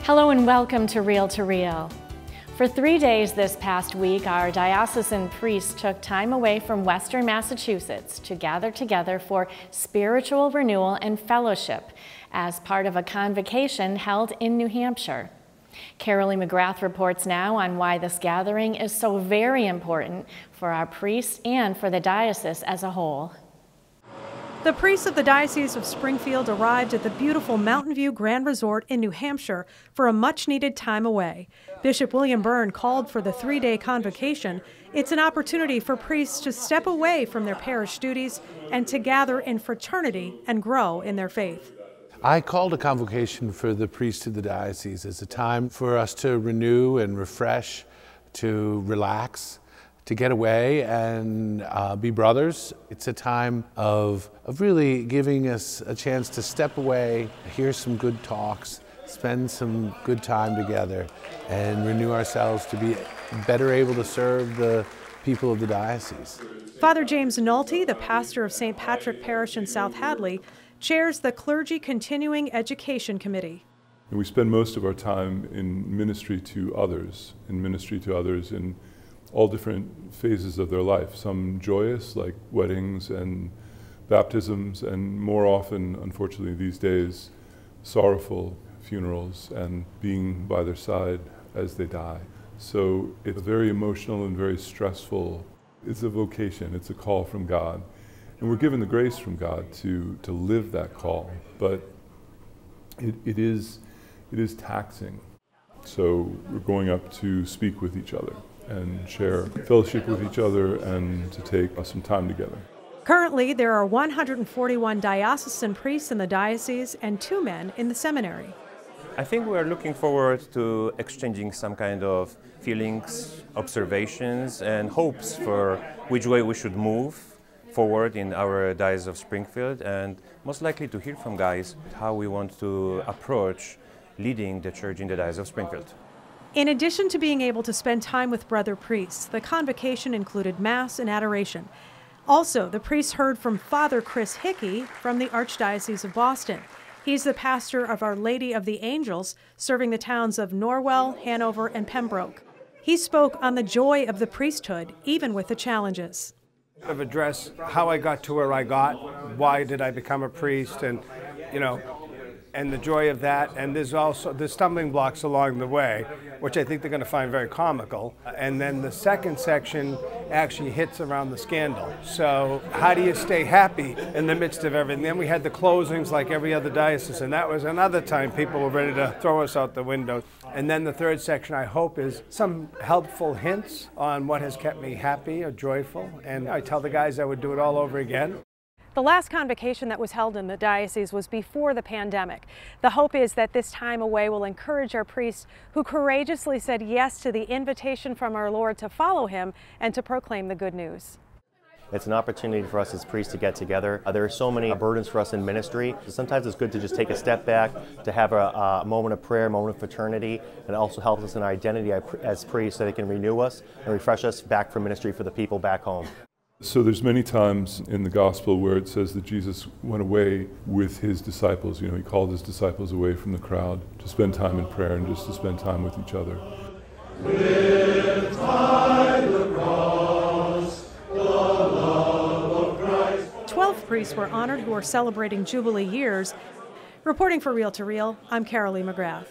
Hello and welcome to Reel to Reel. For 3 days this past week, our diocesan priests took time away from Western Massachusetts to gather together for spiritual renewal and fellowship as part of a convocation held in New Hampshire. Carolee McGrath reports now on why this gathering is so very important for our priests and for the diocese as a whole. The priests of the Diocese of Springfield arrived at the beautiful Mountain View Grand Resort in New Hampshire for a much-needed time away. Bishop William Byrne called for the 3-day convocation. It's an opportunity for priests to step away from their parish duties and to gather in fraternity and grow in their faith. I called a convocation for the priests of the diocese as a time for us to renew and refresh, to relax, to get away and be brothers. It's a time of really giving us a chance to step away, hear some good talks, spend some good time together, and renew ourselves to be better able to serve the people of the diocese. Father James Nolte, the pastor of St. Patrick Parish in South Hadley, chairs the Clergy Continuing Education Committee. And we spend most of our time in ministry to others, in all different phases of their life, some joyous, like weddings and baptisms, and more often, unfortunately these days, sorrowful funerals and being by their side as they die. So it's very emotional and very stressful. It's a vocation, it's a call from God. And we're given the grace from God to live that call, but it is taxing. So we're going up to speak with each other and share fellowship with each other and to take some time together. Currently, there are 141 diocesan priests in the diocese and 2 men in the seminary. I think we are looking forward to exchanging some kind of feelings, observations, and hopes for which way we should move forward in our Diocese of Springfield, and most likely to hear from guys how we want to approach leading the church in the Diocese of Springfield. In addition to being able to spend time with brother priests, the convocation included Mass and adoration. Also, the priests heard from Father Chris Hickey from the Archdiocese of Boston. He's the pastor of Our Lady of the Angels, serving the towns of Norwell, Hanover, and Pembroke. He spoke on the joy of the priesthood, even with the challenges. I've addressed how I got to where I got, why did I become a priest, and and the joy of that, and there's also the stumbling blocks along the way, which I think they're going to find very comical. And then the second section actually hits around the scandal. So how do you stay happy in the midst of everything? Then we had the closings like every other diocese, and that was another time people were ready to throw us out the window. And then the third section, I hope, is some helpful hints on what has kept me happy or joyful. And I tell the guys I would do it all over again. The last convocation that was held in the diocese was before the pandemic. The hope is that this time away will encourage our priests who courageously said yes to the invitation from our Lord to follow him and to proclaim the good news. It's an opportunity for us as priests to get together. There are so many burdens for us in ministry. Sometimes it's good to just take a step back, to have a moment of prayer, a moment of fraternity, and it also helps us in our identity as priests so they can renew us and refresh us back for ministry for the people back home. So there's many times in the gospel where it says that Jesus went away with his disciples. He called his disciples away from the crowd to spend time in prayer and just to spend time with each other. Lift high the cross, the love of Christ. 12 priests were honored who are celebrating Jubilee years. Reporting for Reel to Reel, I'm Carolee McGrath.